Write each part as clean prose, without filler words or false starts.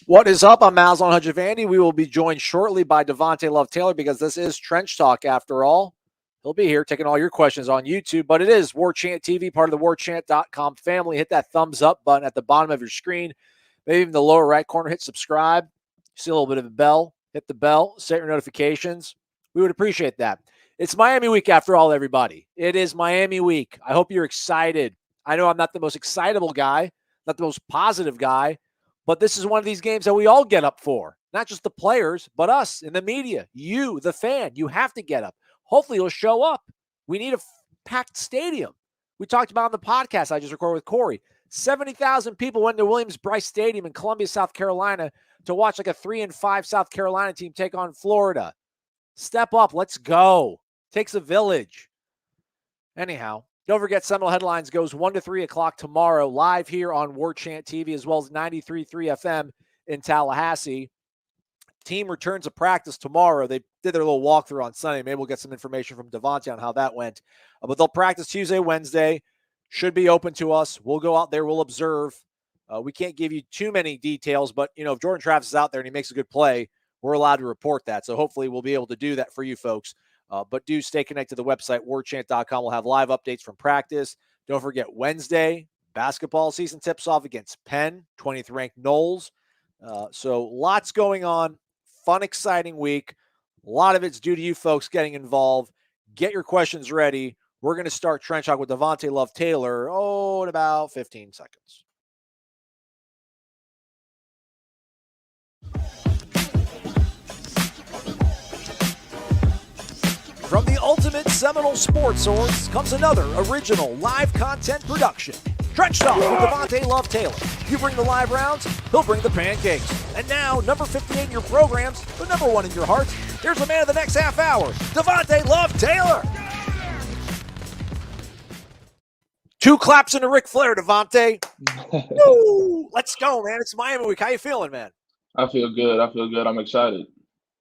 What is up? I'm Malzahn Hudjavandi. We will be joined shortly by Devontay Love-Taylor because this is Trench Talk after all. He'll be here taking all your questions on YouTube, but it is Warchant TV, part of the warchant.com family. Hit that thumbs up button at the bottom of your screen, maybe in the lower right corner. Hit subscribe. See a little bit of a bell. Hit the bell. Set your notifications. We would appreciate that. It's Miami week after all, everybody. It is Miami week. I hope you're excited. I know I'm not the most excitable guy, not the most positive guy, but this is one of these games that we all get up for. Not just the players, but us in the media. You, the fan, you have to get up. Hopefully you'll show up. We need a packed stadium. We talked about on the podcast I just recorded with Corey. 70,000 people went to Williams-Brice Stadium in Columbia, South Carolina to watch like a 3-5 South Carolina team take on Florida. Step up. Let's go. Takes a village. Anyhow, don't forget Seminole Headlines goes 1 to 3 o'clock tomorrow live here on Warchant TV as well as 93.3 FM in Tallahassee. Team returns to practice tomorrow. They did their little walkthrough on Sunday. Maybe we'll get some information from Devontay on how that went. But they'll practice Tuesday, Wednesday. Should be open to us. We'll go out there. We'll observe. We can't give you too many details, but, you know, if Jordan Travis is out there and he makes a good play, we're allowed to report that. So hopefully we'll be able to do that for you folks. But do stay connected to the website, warchant.com. We'll have live updates from practice. Don't forget Wednesday, basketball season tips off against Penn, 20th ranked Noles. So lots going on. Fun, exciting week. A lot of it's due to you folks getting involved. Get your questions ready. We're going to start Trench Talk with Devontay Love-Taylor, in about 15 seconds. From the ultimate Seminole sports source comes another original live content production. Trench Talk with Devontay Love-Taylor. You bring the live rounds, he'll bring the pancakes. And now, number 58 in your programs, but number 1 in your hearts, here's the man of the next half hour, Devontay Love-Taylor. 2 claps into Ric Flair, Devontay. Woo! Let's go, man. It's Miami week. How you feeling, man? I feel good. I'm excited.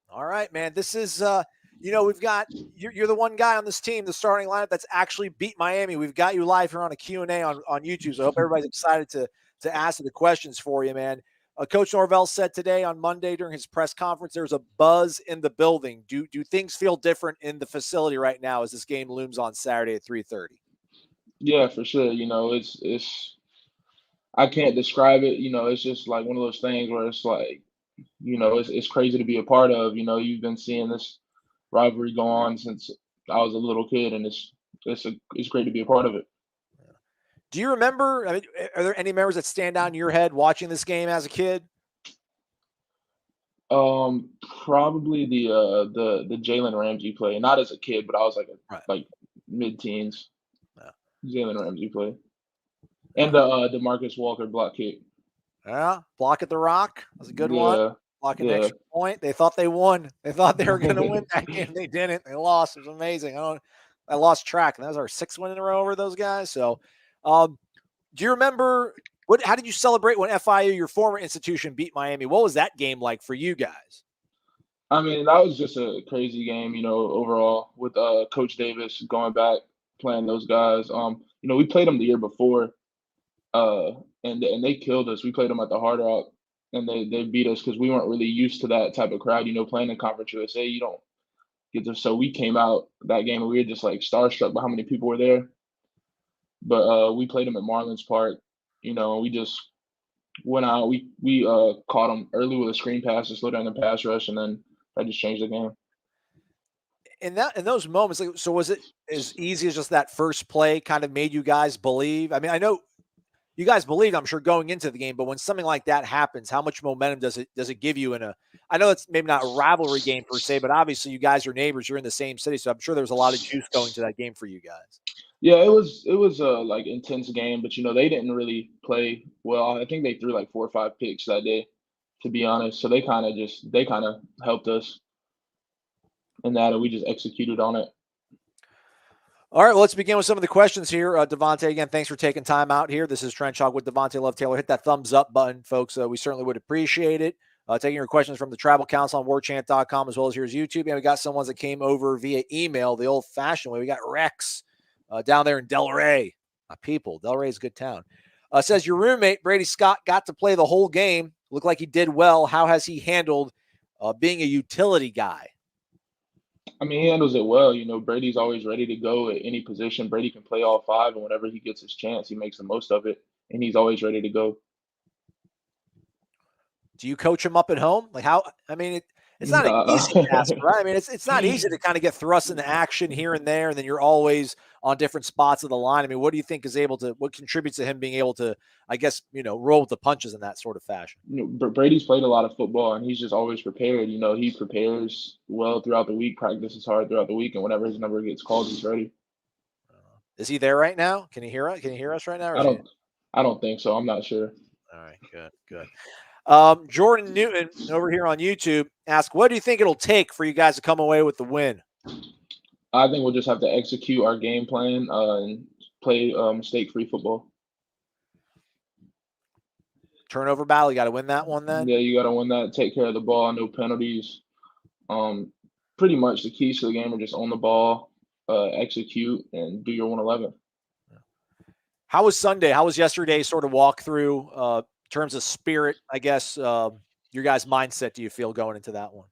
All right, man. This is we've got you're the one guy on this team, the starting lineup that's actually beat Miami. We've got you live here on a Q&A on YouTube, so I hope everybody's excited to ask the questions for you, man. Coach Norvell said today on Monday during his press conference, there's a buzz in the building. Do things feel different in the facility right now as this game looms on Saturday at 3:30? Yeah, for sure. You know, it's I can't describe it. You know, it's just like one of those things where it's like, you know, it's crazy to be a part of. You know, you've been seeing this rivalry go on since I was a little kid, and it's great to be a part of it. Do you remember? I mean, are there any memories that stand out in your head watching this game as a kid? Probably the Jalen Ramsey play. Not as a kid, but I was like mid-teens. Yeah. Jalen Ramsey play, and the DeMarcus Walker block kick. Yeah, block at the Rock. That was a good one. Block an extra point. They thought they won. They thought they were going to win that game. They didn't. They lost. It was amazing. I lost track, and that was our 6th win in a row over those guys. So, do you remember how did you celebrate when FIU, your former institution, beat Miami? What was that game like for you guys? I mean, that was just a crazy game, you know, overall with Coach Davis going back, playing those guys. You know, we played them the year before, and they killed us. We played them at the Hard Rock, and they beat us because we weren't really used to that type of crowd. You know, playing in Conference USA, you don't get to. So we came out that game, and we were just like starstruck by how many people were there. But we played them at Marlins Park, you know, and we just went out. We caught them early with a screen pass to slow down the pass rush, and then that just changed the game. In those moments, so was it as easy as just that first play kind of made you guys believe? I mean, I know you guys believed, I'm sure, going into the game, but when something like that happens, how much momentum does it give you I know it's maybe not a rivalry game per se, but obviously you guys are neighbors, you're in the same city, so I'm sure there was a lot of juice going to that game for you guys. Yeah, it was a like intense game, but you know, they didn't really play well. I think they threw like 4 or 5 picks that day, to be honest. So they kind of helped us in that, and we just executed on it. All right, well, let's begin with some of the questions here. Devontay, again, thanks for taking time out here. This is Trench Talk with Devontay Love-Taylor. Hit that thumbs up button, folks. We certainly would appreciate it. Taking your questions from the Tribal Council on warchant.com as well as here's YouTube. And we got some ones that came over via email the old-fashioned way. We got Rex down there in Delray. My people, Delray is a good town. Says your roommate, Brady Scott, got to play the whole game. Looked like he did well. How has he handled being a utility guy? I mean, he handles it well. Brady's always ready to go at any position. Brady can play all five, and whenever he gets his chance, he makes the most of it, and he's always ready to go. Do you coach him up at home? Like how? I mean, it's not an Nah. easy task, right? I mean, it's not easy to kind of get thrust into action here and there, and then you're always on different spots of the line. I mean, what do you think is what contributes to him being able to, I guess, roll with the punches in that sort of fashion? Brady's played a lot of football, and he's just always prepared. He prepares well throughout the week, practices hard throughout the week, and whenever his number gets called, he's ready. Is he there right now? Can he hear us? Can you hear us right now? I don't think so. I'm not sure. All right, good. Jordan Newton over here on YouTube asked, what do you think it'll take for you guys to come away with the win? I think we'll just have to execute our game plan and play mistake-free football. Turnover battle, you got to win that one then? Yeah, you got to win that. Take care of the ball, no penalties. Pretty much the keys to the game are just own the ball, execute, and do your 111. How was Sunday? How was yesterday's sort of walkthrough in terms of spirit, I guess, your guys' mindset do you feel going into that one?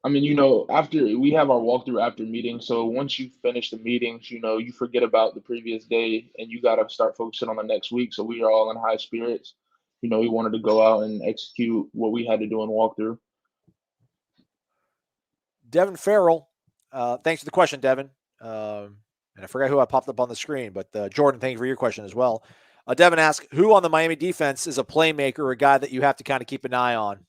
I mean, after we have our walkthrough after meetings, so once you finish the meetings, you forget about the previous day and you got to start focusing on the next week. So we are all in high spirits. We wanted to go out and execute what we had to do in walkthrough. Devin Farrell, thanks for the question, Devin. And I forgot who I popped up on the screen, but Jordan, thank you for your question as well. Devin asked, who on the Miami defense is a playmaker or a guy that you have to kind of keep an eye on?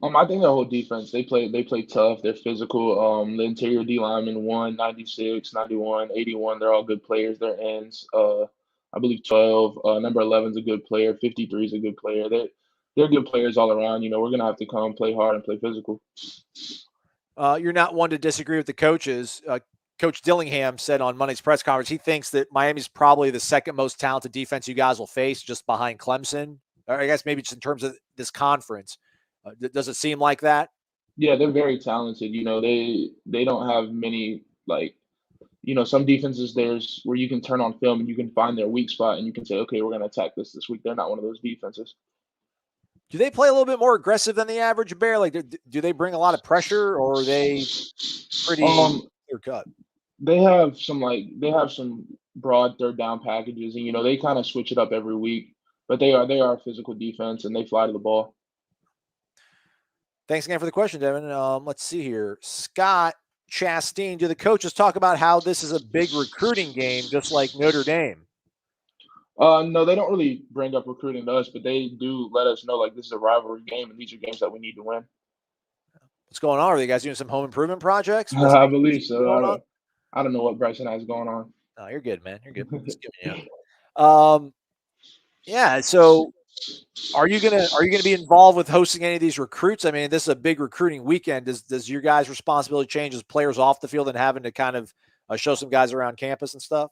I think the whole defense, they play tough. They're physical. The interior D linemen, 96, 91, 81, they're all good players. They're ends. I believe 12. Number 11 is a good player. 53 is a good player. They're good players all around. We're going to have to come play hard and play physical. You're not one to disagree with the coaches. Coach Dillingham said on Monday's press conference, he thinks that Miami's probably the second most talented defense you guys will face, just behind Clemson. Or I guess maybe just in terms of this conference. Does it seem like that? Yeah, they're very talented. They don't have many, some defenses there's where you can turn on film and you can find their weak spot and you can say, okay, we're going to attack this week. They're not one of those defenses. Do they play a little bit more aggressive than the average Bear? Like, do they bring a lot of pressure, or are they pretty clear cut? They have some broad third down packages, and they kind of switch it up every week. But they are a physical defense, and they fly to the ball. Thanks again for the question, Devin. Let's see here. Scott Chastain, do the coaches talk about how this is a big recruiting game, just like Notre Dame? No, they don't really bring up recruiting to us, but they do let us know, this is a rivalry game, and these are games that we need to win. What's going on? Are you guys doing some home improvement projects? I believe so. I don't know what Bryson has going on. No, you're good, man. You're good. Just giving you. Yeah. So, are you gonna be involved with hosting any of these recruits? I mean, this is a big recruiting weekend. Does your guys' responsibility change as players off the field and having to kind of show some guys around campus and stuff?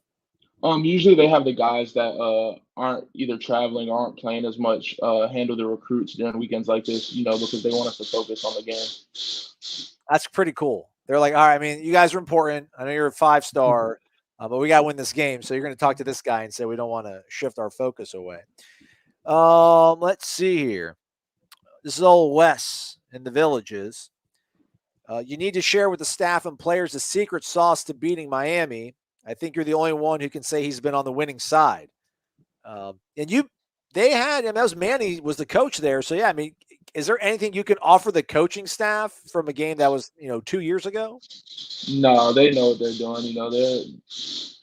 Usually they have the guys that aren't either traveling or aren't playing as much handle the recruits during weekends like this, because they want us to focus on the game. That's pretty cool. They're like, all right, I mean, you guys are important. I know you're a 5-star, but we got to win this game. So you're going to talk to this guy and say we don't want to shift our focus away. Let's see here. This is old Wes in the Villages. You need to share with the staff and players the secret sauce to beating Miami. I think you're the only one who can say he's been on the winning side. And that was Manny was the coach there. So, yeah, I mean, is there anything you can offer the coaching staff from a game that was, 2 years ago? No, they know what they're doing.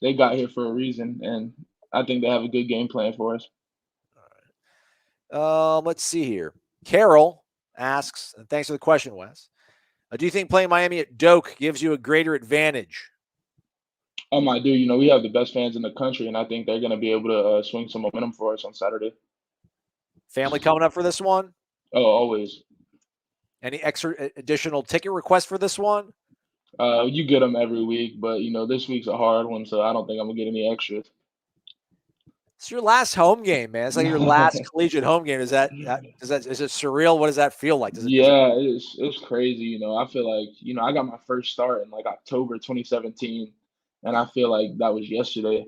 They got here for a reason, and I think they have a good game plan for us. All right. Let's see here. Carol asks, and thanks for the question, Wes. Do you think playing Miami at Doak gives you a greater advantage? I do. We have the best fans in the country, and I think they're going to be able to swing some momentum for us on Saturday. Family coming up for this one? Oh, always. Any extra additional ticket requests for this one? You get them every week, but, this week's a hard one, so I don't think I'm going to get any extras. It's your last home game, man. It's like your last collegiate home game. Is it surreal? What does that feel like? It's crazy. I feel like, I got my first start in October 2017. And I feel like that was yesterday,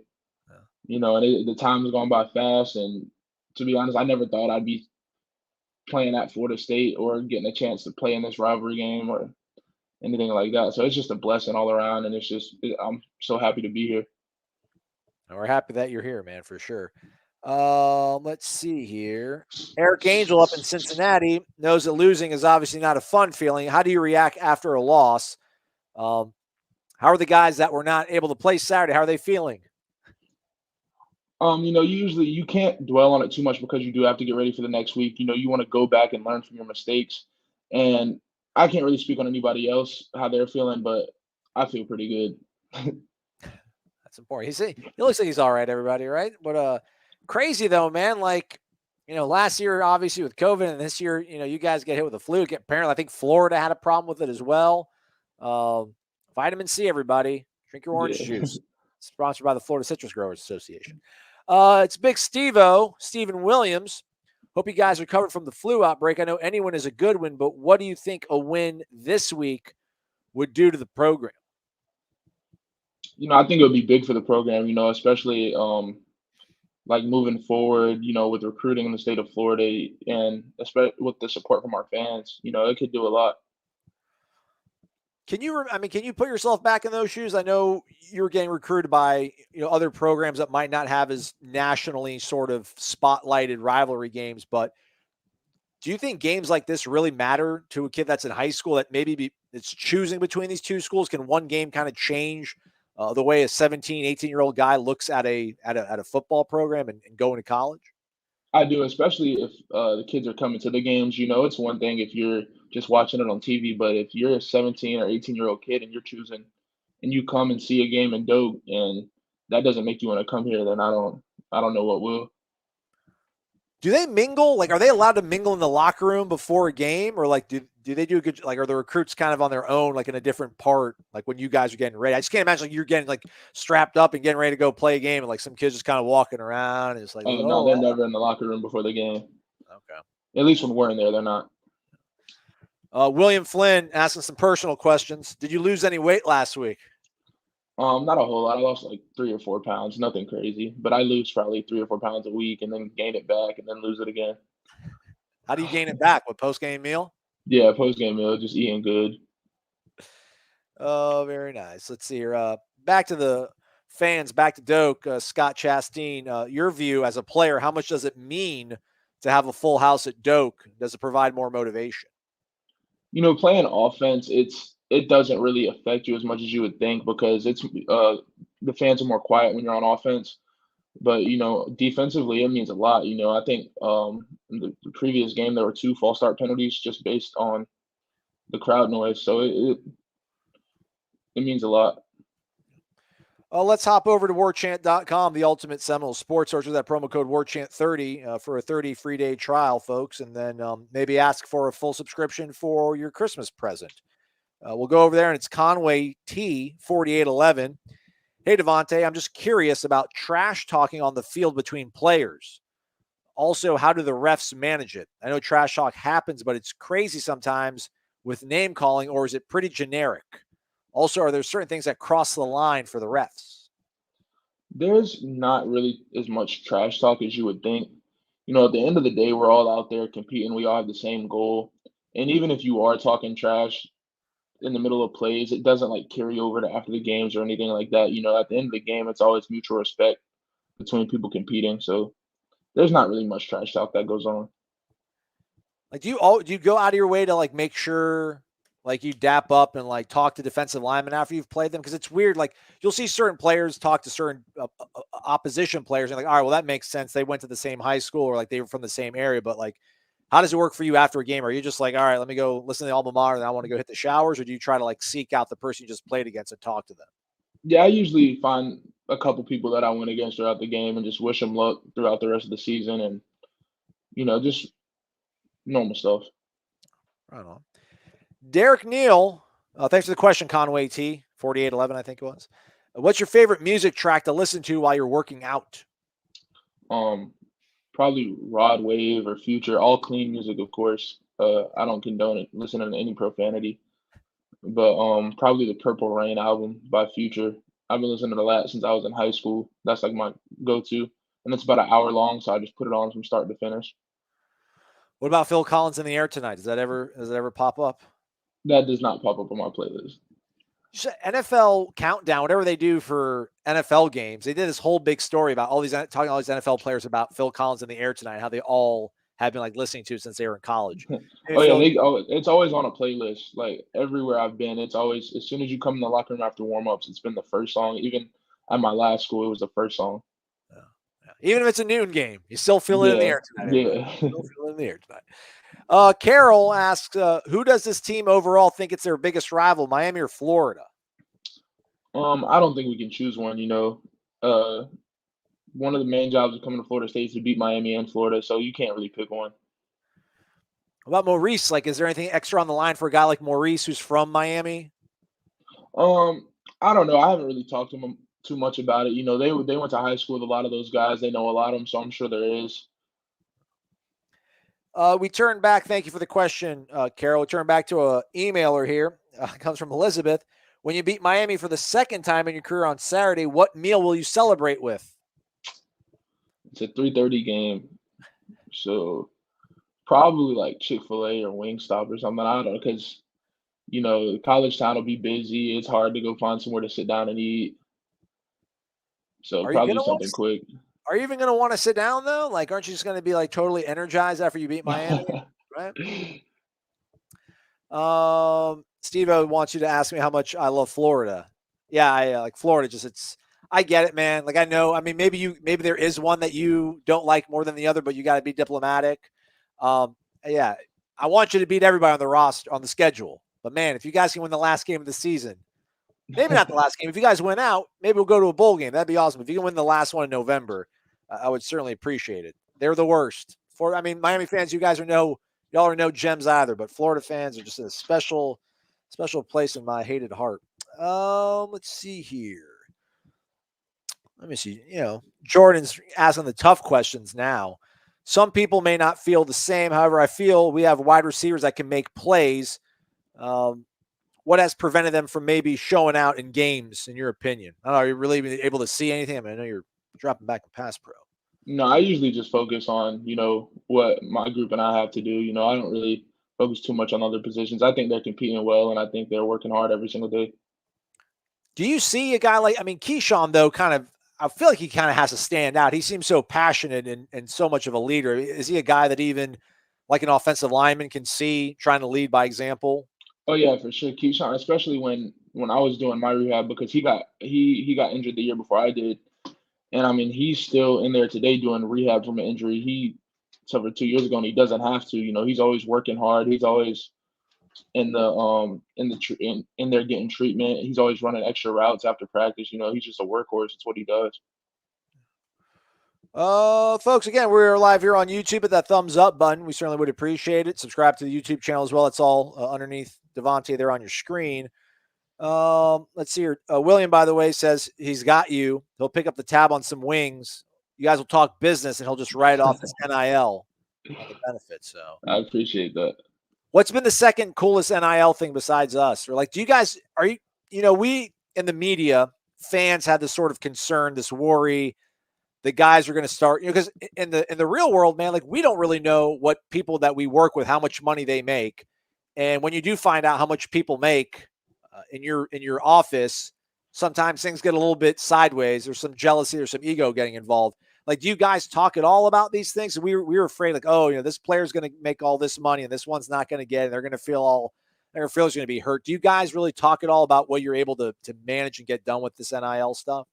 and the time has gone by fast. And to be honest, I never thought I'd be playing at Florida State or getting a chance to play in this rivalry game or anything like that. So it's just a blessing all around, and I'm so happy to be here. We're happy that you're here, man, for sure. Let's see here. Eric Angel up in Cincinnati knows that losing is obviously not a fun feeling. How do you react after a loss? How are the guys that were not able to play Saturday? How are they feeling? Usually you can't dwell on it too much because you do have to get ready for the next week. You want to go back and learn from your mistakes. And I can't really speak on anybody else how they're feeling, but I feel pretty good. That's important. He looks like he's all right, everybody, right? But crazy though, man. Like, last year obviously with COVID, and this year, you guys get hit with the flu. Apparently, I think Florida had a problem with it as well. Vitamin C, everybody. Drink your orange Yeah. juice. Sponsored by the Florida Citrus Growers Association. It's Big Steven Williams. Hope you guys recovered from the flu outbreak. I know any win is a good win, but what do you think a win this week would do to the program? I think it would be big for the program, especially like moving forward, with recruiting in the state of Florida and especially with the support from our fans, it could do a lot. Can you put yourself back in those shoes? I know you were getting recruited by, other programs that might not have as nationally sort of spotlighted rivalry games, but do you think games like this really matter to a kid that's in high school that maybe it's choosing between these two schools? Can one game kind of change the way a 17, 18-year-old guy looks at a football program and going to college? I do, especially if the kids are coming to the games. It's one thing if you're just watching it on TV, but if you're a 17 or 18-year-old kid and you're choosing and you come and see a game in Doak and that doesn't make you want to come here, then I don't know what will. Do they mingle? Like, are they allowed to mingle in the locker room before a game, or like, do they do a good? Like, are the recruits kind of on their own, like in a different part? Like when you guys are getting ready, I just can't imagine like you're getting like strapped up and getting ready to go play a game, and like some kids just kind of walking around. And it's like, Oh no, oh, they're never in the locker room before the game. okay. At least when we're in there, they're not. William Flynn asking some personal questions. Did you lose any weight last week? Not a whole lot. I lost like 3 or 4 pounds, nothing crazy. But I lose probably 3 or 4 pounds a week and then gain it back and then lose it again. How do you gain it back? With post game meal? Yeah, post game meal, just eating good. Oh, very nice. Let's see here. Back to the fans, back to Doak. Scott Chastain, your view as a player, how much does it mean to have a full house at Doak? Does it provide more motivation? Playing offense, it doesn't really affect you as much as you would think because the fans are more quiet when you're on offense. But defensively, it means a lot. I think in the previous game there were 2 false start penalties just based on the crowd noise. So it means a lot. Let's hop over to warchant.com, the ultimate Seminole sports search with that promo code warchant30 for a 30 free day trial, folks, and then maybe ask for a full subscription for your Christmas present. We'll go over there, and it's Conway T 4811. Hey, Devontay, I'm just curious about trash talking on the field between players. Also, how do the refs manage it? I know trash talk happens, but it's crazy sometimes with name calling, or is it pretty generic? Also, are there certain things that cross the line for the refs? There's not really as much trash talk as you would think. At the end of the day, we're all out there competing. We all have the same goal. And even if you are talking trash in the middle of plays, it doesn't like carry over to after the games or anything like that. At the end of the game, it's always mutual respect between people competing. So there's not really much trash talk that goes on. Like, do you go out of your way to like make sure like you dap up and like talk to defensive linemen after you've played them? Because it's weird. Like you'll see certain players talk to certain opposition players and like, all right, well that makes sense. They went to the same high school or like they were from the same area. But like, how does it work for you after a game? Are you just like, all right, let me go listen to the alma mater and I want to go hit the showers, or do you try to like seek out the person you just played against and talk to them? Yeah, I usually find a couple people that I went against throughout the game and just wish them luck throughout the rest of the season and just normal stuff. Right on. Derek Neal, thanks for the question, Conway T 4811, I think it was. What's your favorite music track to listen to while you're working out? Probably Rod Wave or Future, all clean music, of course. I don't condone it, listening to any profanity. But probably the Purple Rain album by Future. I've been listening to that since I was in high school. That's like my go-to, and it's about an hour long, so I just put it on from start to finish. What about Phil Collins in the air tonight? Does that ever pop up? That does not pop up on my playlist. NFL countdown, whatever they do for NFL games, they did this whole big story about talking all these NFL players about Phil Collins in the air tonight, how they all have been like listening to since they were in college. Maybe Oh yeah, Phil, it's always on a playlist. Like everywhere I've been, it's always as soon as you come in the locker room after warm ups, it's been the first song. Even at my last school, it was the first song. even if it's a noon game, you still feel it in the Yeah, air tonight. yeah. Still feel it in the air tonight. Carol asks, who does this team overall think it's their biggest rival, Miami or Florida? I don't think we can choose one. One of the main jobs of coming to Florida State is to beat Miami and Florida, so you can't really pick one. What about Maurice? Like, is there anything extra on the line for a guy like Maurice who's from Miami? I don't know. I haven't really talked to them too much about it. They went to high school with a lot of those guys. They know a lot of them, so I'm sure there is. We turn back. Thank you for the question, Carol. We turn back to an emailer here. It comes from Elizabeth. When you beat Miami for the second time in your career on Saturday, what meal will you celebrate with? It's a 3:30 game, so probably like Chick-fil-A or Wingstop or something. I don't know because college town will be busy. It's hard to go find somewhere to sit down and eat. So Are you probably gonna want something quick. Are you even going to want to sit down though? Like, aren't you just going to be like totally energized after you beat Miami? Right? Steve wants you to ask me how much I love Florida. Yeah, I like Florida. I get it, man. Like, I know. I mean, maybe there is one that you don't like more than the other, but you got to be diplomatic. Yeah, I want you to beat everybody on the roster on the schedule. But man, if you guys can win the last game of the season, maybe not the last game. If you guys win out, maybe we'll go to a bowl game. That'd be awesome. If you can win the last one in November, I would certainly appreciate it. They're the worst. Miami fans, y'all are no gems either, but Florida fans are just a special place in my hated heart. Let's see here. Let me see. Jordan's asking the tough questions now. Some people may not feel the same. However, I feel we have wide receivers that can make plays. What has prevented them from maybe showing out in games, in your opinion? I don't know, are you really able to see anything? I mean, I know you're dropping back in pass pro. No, I usually just focus on, what my group and I have to do. I don't really focus too much on other positions. I think they're competing well, and I think they're working hard every single day. Do you see a guy Keyshawn, though, I feel like he kind of has to stand out. He seems so passionate and so much of a leader. Is he a guy that even like an offensive lineman can see trying to lead by example? Oh yeah, for sure. Keyshawn, especially when I was doing my rehab because he got injured the year before I did. And I mean, he's still in there today doing rehab from an injury he suffered 2 years ago, and he doesn't have to. He's always working hard. He's always in there getting treatment. He's always running extra routes after practice. He's just a workhorse. It's what he does. Folks, again, we're live here on YouTube. At that thumbs up button, we certainly would appreciate it. Subscribe to the YouTube channel as well. It's all underneath Devontay there on your screen. Let's see here. William, by the way, says he's got you. He'll pick up the tab on some wings. You guys will talk business, and he'll just write off his NIL on the benefits. So I appreciate that. what's been the second coolest NIL thing besides us? Or do you guys we in the media fans had this sort of concern, this worry. The guys are going to start, because in the real world, man, we don't really know what people that we work with, how much money they make. And when you do find out how much people make in your office, sometimes things get a little bit sideways. There's some jealousy or some ego getting involved. Do you guys talk at all about these things? We were afraid, this player's going to make all this money and this one's not going to get it. They're going to feel their feelings going to be hurt. Do you guys really talk at all about what you're able to manage and get done with this NIL stuff?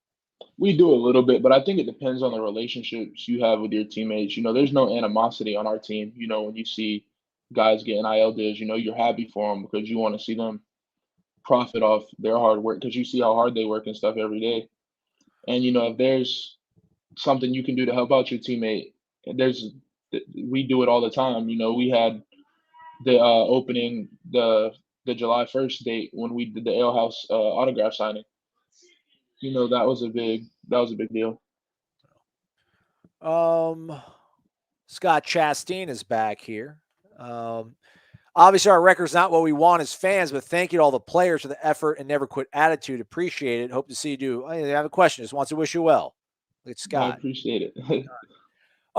We do a little bit, but I think it depends on the relationships you have with your teammates. There's no animosity on our team. When you see guys get NIL deals, you're happy for them because you want to see them profit off their hard work because you see how hard they work and stuff every day. And, if there's something you can do to help out your teammate, we do it all the time. We had the opening, the July 1st date when we did the Ale House autograph signing. That was a big deal. Scott Chastain is back here. Obviously our record's not what we want as fans, but thank you to all the players for the effort and never quit attitude. Appreciate it. Hope to see you do. I have a question. Just wants to wish you well. Look at Scott. I appreciate it.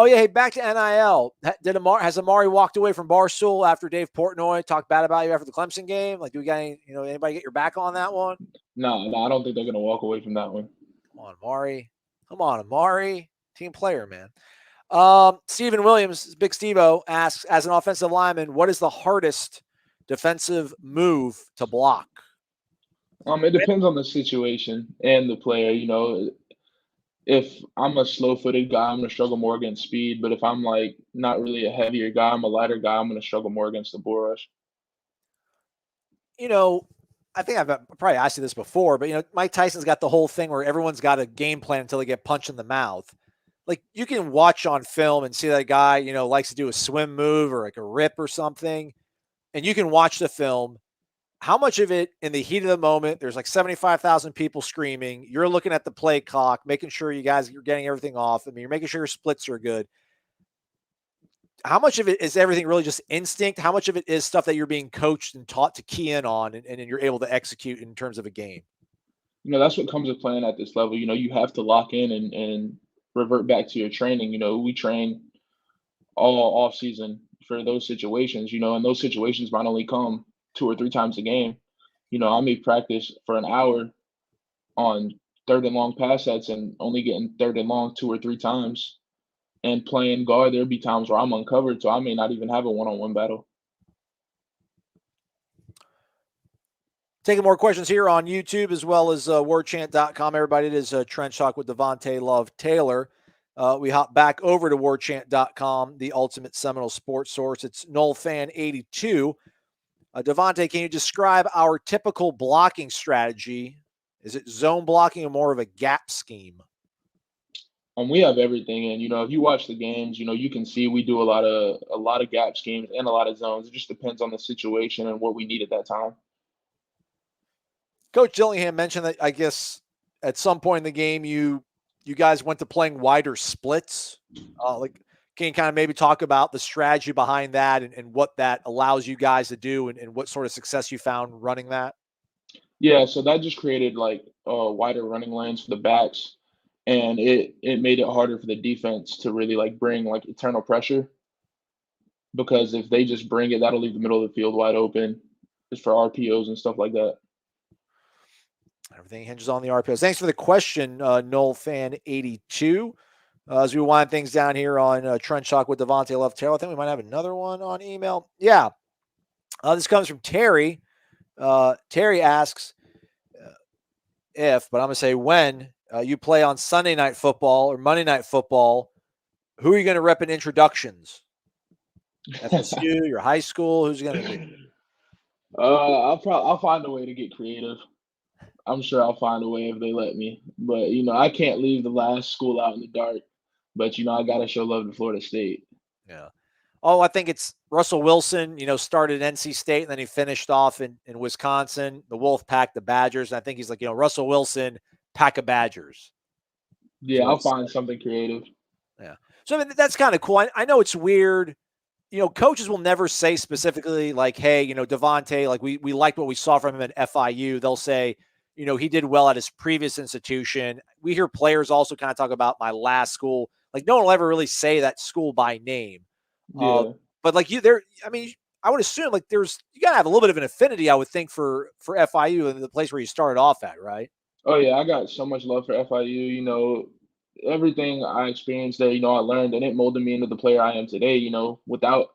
Oh yeah, hey, back to NIL. Has Amari walked away from Barstool after Dave Portnoy talked bad about you after the Clemson game? Like, do we got anybody get your back on that one? No, I don't think they're gonna walk away from that one. Come on, Amari. Come on, Amari. Team player, man. Stephen Williams, Big Steve-O, asks, as an offensive lineman, what is the hardest defensive move to block? It depends on the situation and the player. If I'm a slow-footed guy, I'm gonna struggle more against speed. But if I'm like not really a heavier guy, I'm a lighter guy, I'm gonna struggle more against the bull rush. I think I've probably asked you this before, but Mike Tyson's got the whole thing where everyone's got a game plan until they get punched in the mouth. Like, you can watch on film and see that guy, likes to do a swim move or like a rip or something, and you can watch the film. How much of it in the heat of the moment, there's like 75,000 people screaming, you're looking at the play clock, making sure you're getting everything off. I mean, you're making sure your splits are good. How much of it is everything really just instinct? How much of it is stuff that you're being coached and taught to key in on and you're able to execute in terms of a game? That's what comes with playing at this level. You have to lock in and revert back to your training. We train all off season for those situations, and those situations might only come 2 or 3 times a game. I may practice for an hour on third and long pass sets and only getting third and long 2 or 3 times. And playing guard, there'll be times where I'm uncovered, so I may not even have a one-on-one battle. Taking more questions here on YouTube as well as warchant.com. Everybody, it is Trench Talk with Devontay Love-Taylor. We hop back over to warchant.com, the ultimate Seminole sports source. It's NoleFan82. Devontay, can you describe our typical blocking strategy? Is it zone blocking or more of a gap scheme? We have everything, and if you watch the games, you can see we do a lot of gap schemes and a lot of zones. It just depends on the situation and what we need at that time. Coach Dillingham mentioned that, I guess, at some point in the game, you guys went to playing wider splits. Can you kind of maybe talk about the strategy behind that and what that allows you guys to do and what sort of success you found running that? Yeah, so that just created like wider running lanes for the backs, and it made it harder for the defense to really like bring like eternal pressure, because if they just bring it, that'll leave the middle of the field wide open just for RPOs and stuff like that. Everything hinges on the RPOs. Thanks for the question, NoleFan82. As we wind things down here on Trench Talk with Devontay Love-Taylor, I think we might have another one on email. Yeah. This comes from Terry. Terry asks but I'm going to say when you play on Sunday Night Football or Monday Night Football, who are you going to rep in introductions? FSU, your high school, who's going to be? I'll find a way to get creative. I'm sure I'll find a way if they let me. But I can't leave the last school out in the dark. But I gotta show love to Florida State. Yeah. Oh, I think it's Russell Wilson, started at NC State and then he finished off in Wisconsin, the Wolfpack, the Badgers. And I think he's like, Russell Wilson, pack of Badgers. Yeah, I'll find something creative. Yeah. So I mean, that's kind of cool. I know it's weird. Coaches will never say specifically like, hey, Devontay, like we liked what we saw from him at FIU. They'll say, he did well at his previous institution. We hear players also kind of talk about my last school. Like, no one will ever really say that school by name. Yeah. But like I would assume like you got to have a little bit of an affinity, I would think, for FIU and the place where you started off at, right? Oh yeah, I got so much love for FIU. Everything I experienced there, I learned, and it molded me into the player I am today. Without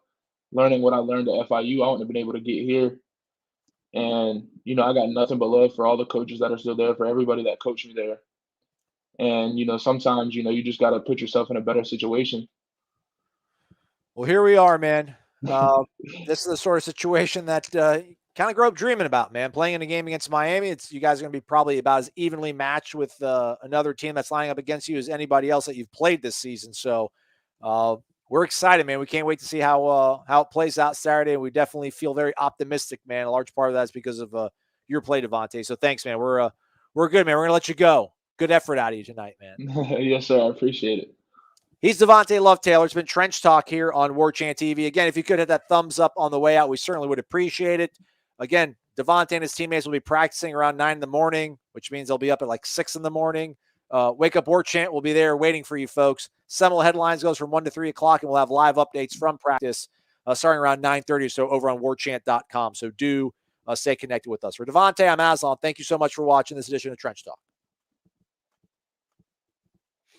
learning what I learned at FIU, I wouldn't have been able to get here. And I got nothing but love for all the coaches that are still there, for everybody that coached me there. And sometimes you just got to put yourself in a better situation. Well, here we are, man. This is the sort of situation that kind of grew up dreaming about, man. Playing in a game against Miami, you guys are going to be probably about as evenly matched with another team that's lining up against you as anybody else that you've played this season. So we're excited, man. We can't wait to see how it plays out Saturday. And we definitely feel very optimistic, man. A large part of that is because of your play, Devontay. So thanks, man. We're good, man. We're going to let you go. Good effort out of you tonight, man. Yes, sir. I appreciate it. He's Devontay Love-Taylor. It's been Trench Talk here on Warchant TV. Again, if you could hit that thumbs up on the way out, we certainly would appreciate it. Again, Devontay and his teammates will be practicing around 9 in the morning, which means they'll be up at like 6 in the morning. Wake Up Warchant will be there waiting for you folks. Seminole Headlines goes from 1 to 3 o'clock, and we'll have live updates from practice starting around 9:30 or so over on warchant.com. So do stay connected with us. For Devontay, I'm Aslan. Thank you so much for watching this edition of Trench Talk.